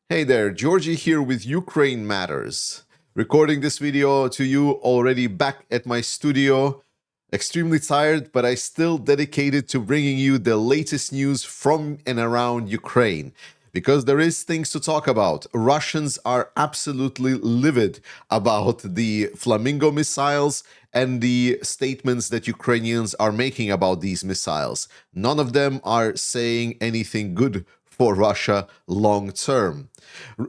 Hey there, Georgie here with Ukraine Matters. Recording this video to you already back at my studio. Extremely tired, but I still dedicated to bringing you the latest news from and around Ukraine. Because there is things to talk about. Russians are absolutely livid about the Flamingo missiles and the statements that Ukrainians are making about these missiles. None of them are saying anything good for Russia long term.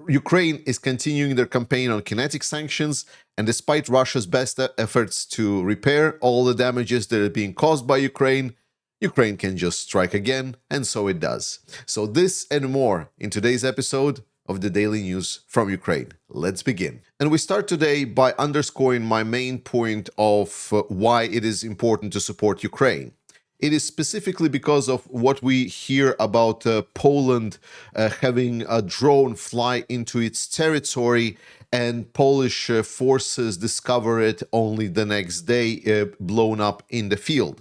Ukraine is continuing their campaign on kinetic sanctions, and despite Russia's best efforts to repair all the damages that are being caused by Ukraine, Ukraine can just strike again, and so it does. So this and more in today's episode of the Daily News from Ukraine. Let's begin. And we start today by underscoring my main point of why it is important to support Ukraine. It is specifically because of what we hear about Poland having a drone fly into its territory and Polish forces discover it only the next day, blown up in the field.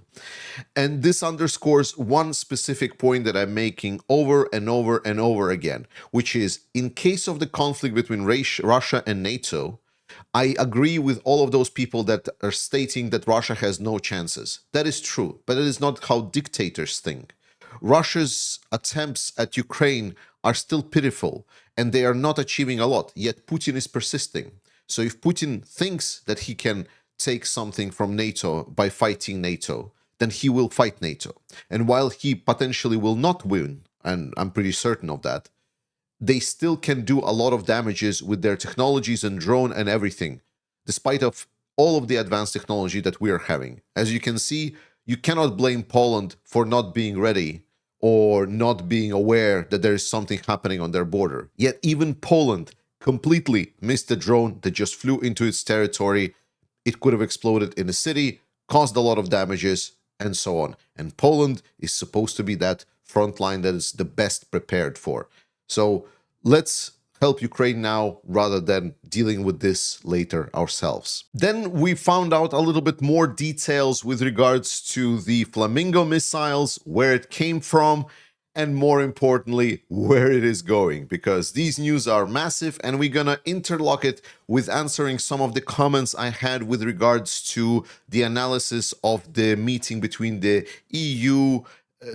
And this underscores one specific point that I'm making over and over and over again, which is in case of the conflict between Russia and NATO, I agree with all of those people that are stating that Russia has no chances. That is true, but that is not how dictators think. Russia's attempts at Ukraine are still pitiful, and they are not achieving a lot, yet Putin is persisting. So if Putin thinks that he can take something from NATO by fighting NATO, then he will fight NATO. And while he potentially will not win, and I'm pretty certain of that, they still can do a lot of damages with their technologies and drone and everything, despite of all of the advanced technology that we are having. As you can see, you cannot blame Poland for not being ready or not being aware that there is something happening on their border. Yet even Poland completely missed the drone that just flew into its territory. It could have exploded in a city, caused a lot of damages, and so on. And Poland is supposed to be that front line that is the best prepared for. So let's help Ukraine now rather than dealing with this later ourselves. Then we found out a little bit more details with regards to the Flamingo missiles, where it came from, and more importantly, where it is going, because these news are massive and we're gonna interlock it with answering some of the comments I had with regards to the analysis of the meeting between the EU,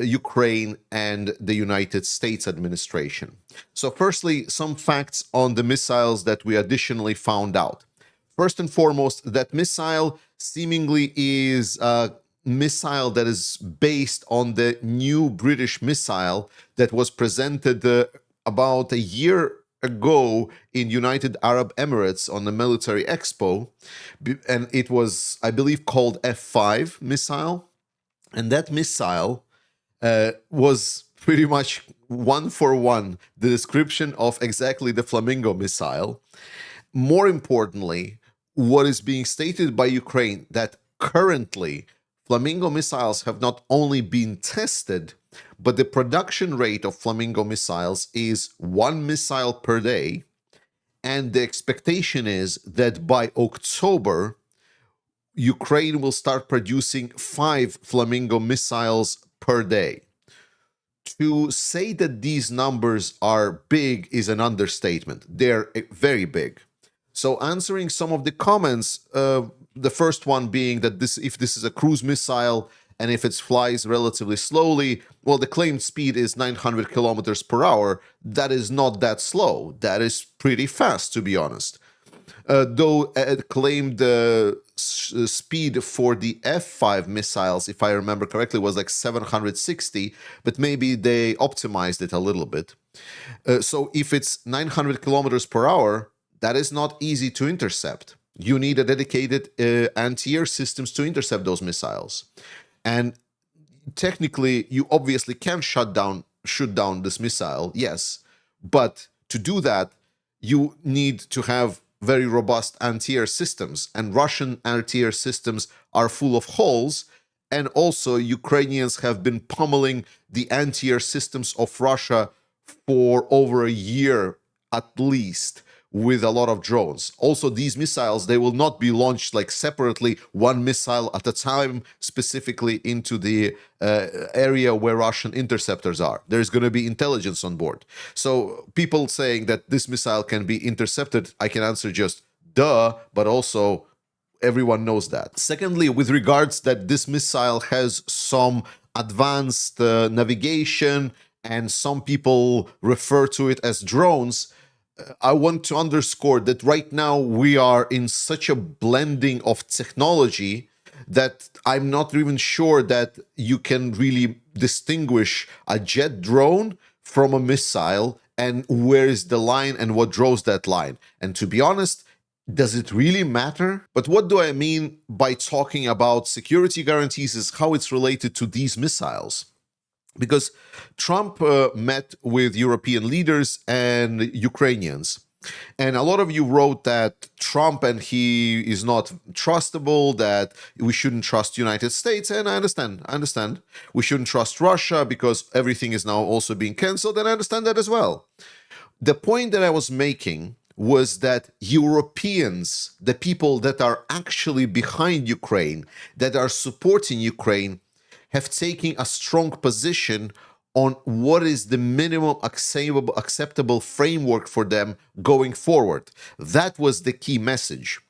Ukraine, and the United States administration. So firstly, some facts on the missiles that we additionally found out. First and foremost, that missile seemingly is a missile that is based on the new British missile that was presented about a year ago in United Arab Emirates on the military expo, and it was, I believe, called F5 missile. And that missile was pretty much one for one the description of exactly the Flamingo missile. More importantly, what is being stated by Ukraine that currently Flamingo missiles have not only been tested, but the production rate of Flamingo missiles is one missile per day. And the expectation is that by October, Ukraine will start producing 5 Flamingo missiles per day. To say that these numbers are big is an understatement. They're very big. So answering some of the comments, the first one being that if this is a cruise missile and if it flies relatively slowly, well, the claimed speed is 900 kilometers per hour. That is not that slow. That is pretty fast, to be honest. Though it claimed the speed for the F5 missiles, if I remember correctly, was like 760, but maybe they optimized it a little bit. So if it's 900 kilometers per hour, that is not easy to intercept. You need a dedicated anti-air systems to intercept those missiles. And technically, you obviously can shoot down this missile, yes, but to do that, you need to have very robust anti-air systems, and Russian anti-air systems are full of holes, and also Ukrainians have been pummeling the anti-air systems of Russia for over a year at least, with a lot of drones. Also, these missiles, they will not be launched like separately, one missile at a time, specifically into the area where Russian interceptors are. There's going to be intelligence on board. So people saying that this missile can be intercepted, I can answer just duh, but also everyone knows that. Secondly, with regards that this missile has some advanced navigation and some people refer to it as drones, I want to underscore that right now we are in such a blending of technology that I'm not even sure that you can really distinguish a jet drone from a missile and where is the line and what draws that line. And to be honest, does it really matter? But what do I mean by talking about security guarantees is how it's related to these missiles. Because Trump met with European leaders and Ukrainians. And a lot of you wrote that Trump and he is not trustable, that we shouldn't trust United States. And I understand. We shouldn't trust Russia because everything is now also being canceled. And I understand that as well. The point that I was making was that Europeans, the people that are actually behind Ukraine, that are supporting Ukraine, have taken a strong position on what is the minimum acceptable framework for them going forward. That was the key message,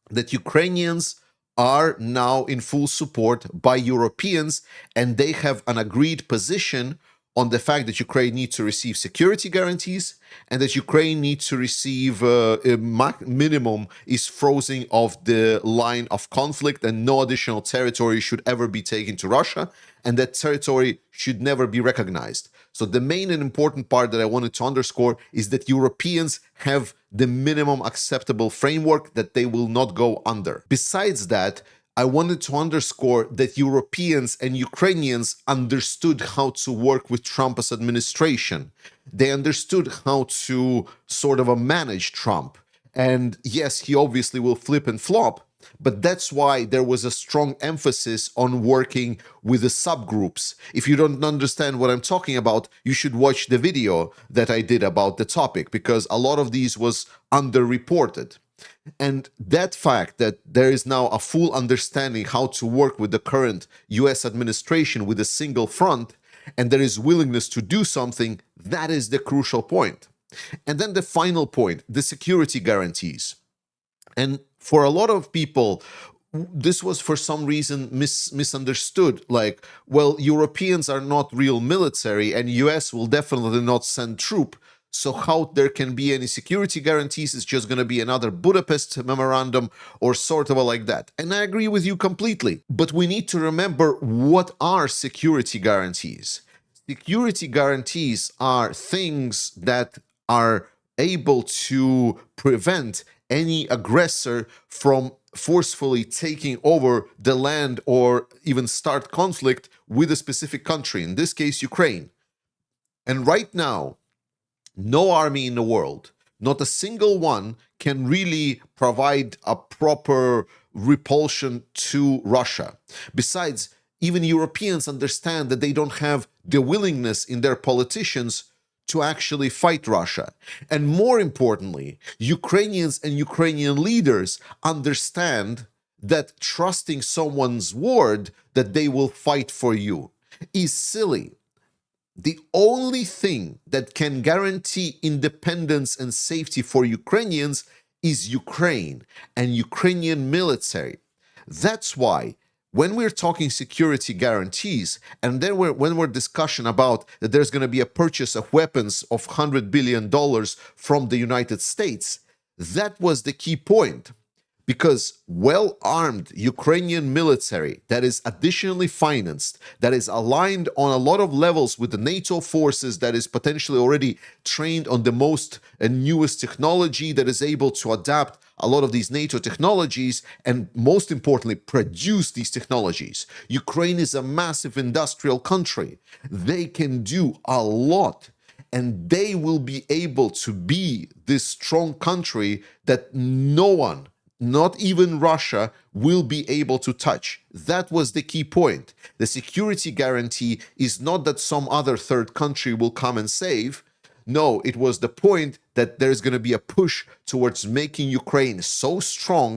that Ukrainians are now in full support by Europeans, and they have an agreed position on the fact that Ukraine needs to receive security guarantees and that Ukraine needs to receive a minimum is frozen of the line of conflict and no additional territory should ever be taken to Russia and that territory should never be recognized. So the main and important part that I wanted to underscore is that Europeans have the minimum acceptable framework that they will not go under. Besides that, I wanted to underscore that Europeans and Ukrainians understood how to work with Trump's administration. They understood how to sort of manage Trump. And yes, he obviously will flip and flop, but that's why there was a strong emphasis on working with the subgroups. If you don't understand what I'm talking about, you should watch the video that I did about the topic, because a lot of these was underreported. And that fact that there is now a full understanding how to work with the current US administration with a single front, and there is willingness to do something, that is the crucial point. And then the final point, the security guarantees. And for a lot of people, this was for some reason misunderstood. Like, well, Europeans are not real military and US will definitely not send troops. So how there can be any security guarantees is just going to be another Budapest memorandum or sort of like that. And I agree with you completely. But we need to remember, what are security guarantees? Security guarantees are things that are able to prevent any aggressor from forcefully taking over the land or even start conflict with a specific country, in this case, Ukraine. And right now, no army in the world, not a single one, can really provide a proper repulsion to Russia. Besides, even Europeans understand that they don't have the willingness in their politicians to actually fight Russia. And more importantly, Ukrainians and Ukrainian leaders understand that trusting someone's word that they will fight for you is silly. The only thing that can guarantee independence and safety for Ukrainians is Ukraine and Ukrainian military. That's why when we're talking security guarantees, and then when we're discussing about that there's going to be a purchase of weapons of $100 billion from the United States, that was the key point. Because well-armed Ukrainian military that is additionally financed, that is aligned on a lot of levels with the NATO forces, that is potentially already trained on the most and newest technology, that is able to adapt a lot of these NATO technologies, and most importantly, produce these technologies. Ukraine is a massive industrial country. They can do a lot. And they will be able to be this strong country that no one, not even Russia, will be able to touch. That was the key point. The security guarantee is not that some other third country will come and save. No, it was the point that there's going to be a push towards making Ukraine so strong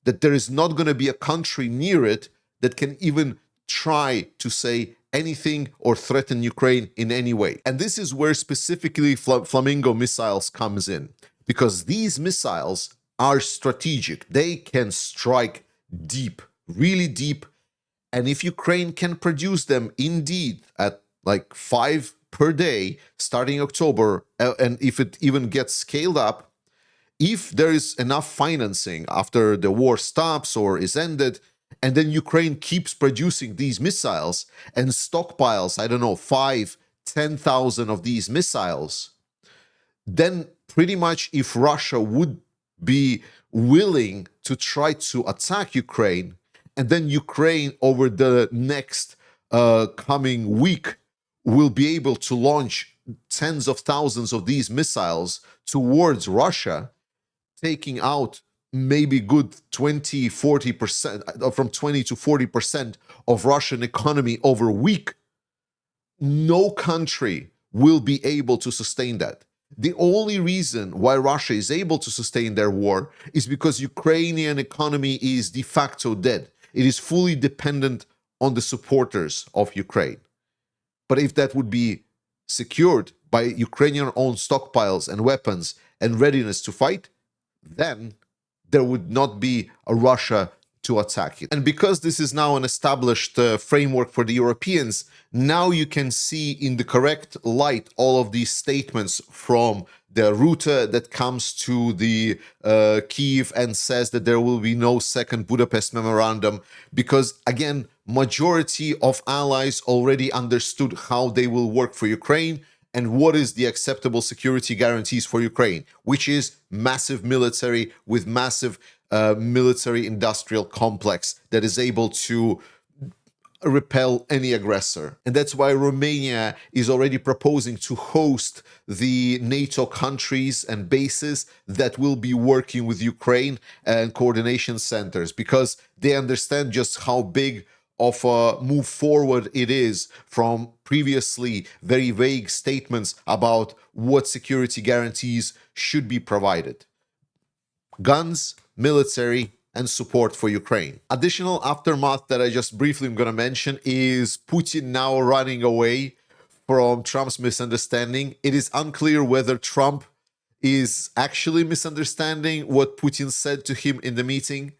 that there is not going to be a country near it that can even try to say anything or threaten Ukraine in any way. And this is where specifically Flamingo missiles comes in, because these missiles are strategic. They can strike deep, really deep. And if Ukraine can produce them indeed at like 5 per day starting October, and if it even gets scaled up, if there is enough financing after the war stops or is ended, and then Ukraine keeps producing these missiles and stockpiles, I don't know, 5, 10,000 of these missiles, then pretty much if Russia would be willing to try to attack Ukraine, and then Ukraine over the next coming week will be able to launch tens of thousands of these missiles towards Russia, taking out maybe good 40%, from 20 to 40% of Russian economy over a week, no country will be able to sustain that. The only reason why Russia is able to sustain their war is because Ukrainian economy is de facto dead. It is fully dependent on the supporters of Ukraine. But if that would be secured by Ukrainian-owned stockpiles and weapons and readiness to fight, then there would not be a Russia to attack it. And because this is now an established framework for the Europeans, now you can see in the correct light all of these statements from the Rutte that comes to the Kyiv and says that there will be no second Budapest memorandum, because again, majority of allies already understood how they will work for Ukraine and what is the acceptable security guarantees for Ukraine, which is massive military with massive military industrial complex that is able to repel any aggressor. And that's why Romania is already proposing to host the NATO countries and bases that will be working with Ukraine and coordination centers, because they understand just how big of a move forward it is from previously very vague statements about what security guarantees should be provided. Guns, military, and support for Ukraine. Additional aftermath that I just briefly am going to mention is Putin now running away from Trump's misunderstanding. It is unclear whether Trump is actually misunderstanding what Putin said to him in the meeting,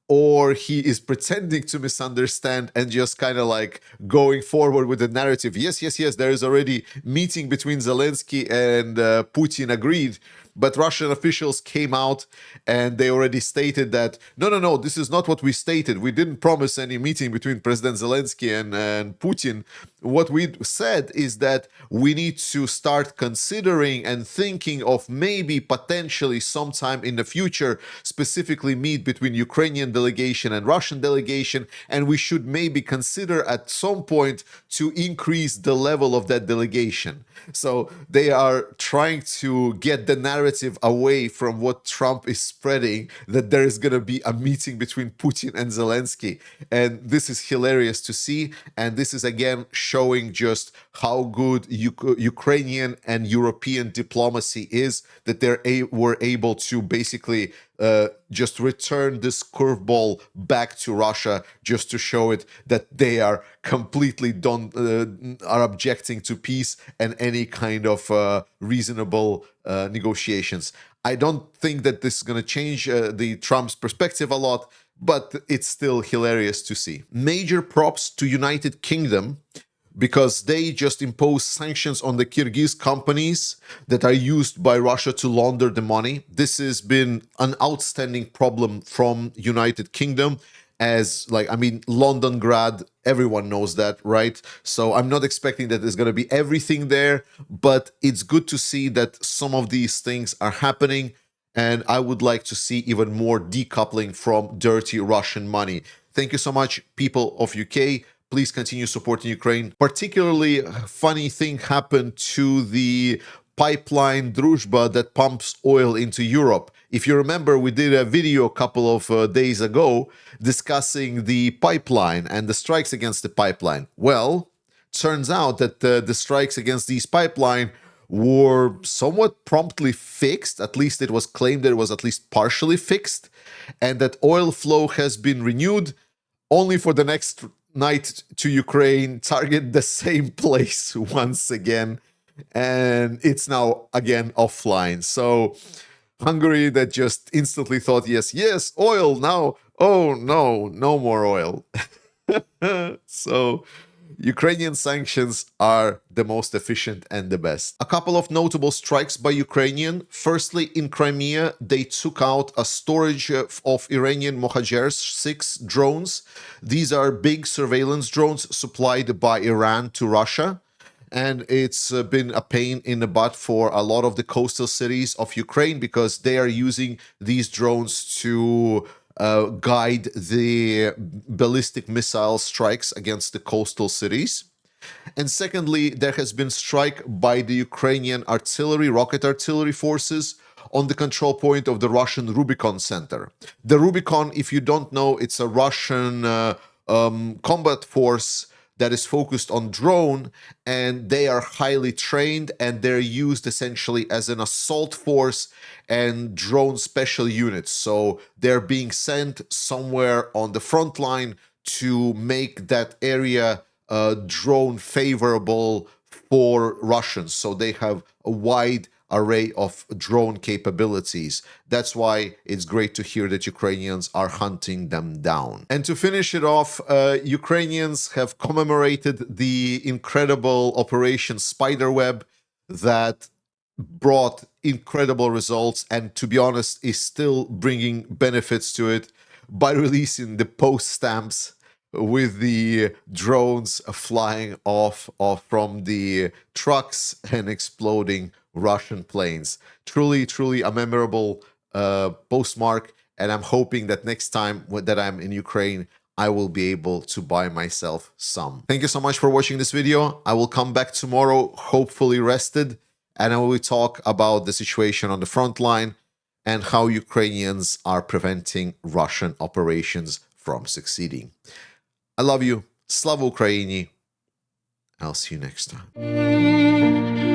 or he is pretending to misunderstand and just kind of like going forward with the narrative. Yes, there is already meeting between Zelensky and Putin agreed, but Russian officials came out and they already stated that, no, this is not what we stated. We didn't promise any meeting between President Zelensky and Putin. What we said is that we need to start considering and thinking of maybe potentially sometime in the future, specifically meet between Ukrainian delegation and Russian delegation, and we should maybe consider at some point to increase the level of that delegation. So they are trying to get the narrative away from what Trump is spreading, that there is going to be a meeting between Putin and Zelensky. And this is hilarious to see. And this is again showing just how good Ukrainian and European diplomacy is, that they were able to basically just return this curveball back to Russia, just to show it that they are completely are objecting to peace and any kind of reasonable negotiations. I don't think that this is going to change the Trump's perspective a lot, but it's still hilarious to see. Major props to United Kingdom, because they just imposed sanctions on the Kyrgyz companies that are used by Russia to launder the money. This has been an outstanding problem from United Kingdom, as Londongrad, everyone knows that, right? So I'm not expecting that there's going to be everything there, but it's good to see that some of these things are happening, and I would like to see even more decoupling from dirty Russian money. Thank you so much, people of UK. Please continue supporting Ukraine. Particularly funny thing happened to the pipeline Druzhba that pumps oil into Europe. If you remember, we did a video a couple of days ago discussing the pipeline and the strikes against the pipeline. Well, turns out that the strikes against these pipeline were somewhat promptly fixed. At least it was claimed that it was at least partially fixed, and that oil flow has been renewed, only for the next night to Ukraine target the same place once again, and it's now again offline. So Hungary, that just instantly thought, yes, oil now. Oh no, no more oil. So Ukrainian sanctions are the most efficient and the best. A couple of notable strikes by Ukrainian. Firstly, in Crimea, they took out a storage of Iranian Mohajer 6 drones. These are big surveillance drones supplied by Iran to Russia. And it's been a pain in the butt for a lot of the coastal cities of Ukraine, because they are using these drones to guide the ballistic missile strikes against the coastal cities. And secondly, there has been strike by the Ukrainian artillery, rocket artillery forces on the control point of the Russian Rubicon Center. The Rubicon, if you don't know, it's a Russian combat force that is focused on drone, and they are highly trained, and they're used essentially as an assault force and drone special units. So they're being sent somewhere on the front line to make that area drone favorable for Russians. So they have a wide array of drone capabilities. That's why it's great to hear that Ukrainians are hunting them down. And to finish it off, Ukrainians have commemorated the incredible Operation Spiderweb that brought incredible results, and to be honest is still bringing benefits to it, by releasing the post stamps with the drones flying off from the trucks and exploding Russian planes. Truly a memorable postmark, and I'm hoping that next time that I'm in Ukraine, I will be able to buy myself some. Thank you so much for watching this video. I will come back tomorrow, hopefully rested, and I will talk about the situation on the front line and how Ukrainians are preventing Russian operations from succeeding. I love you. Slava Ukraini. I'll see you next time.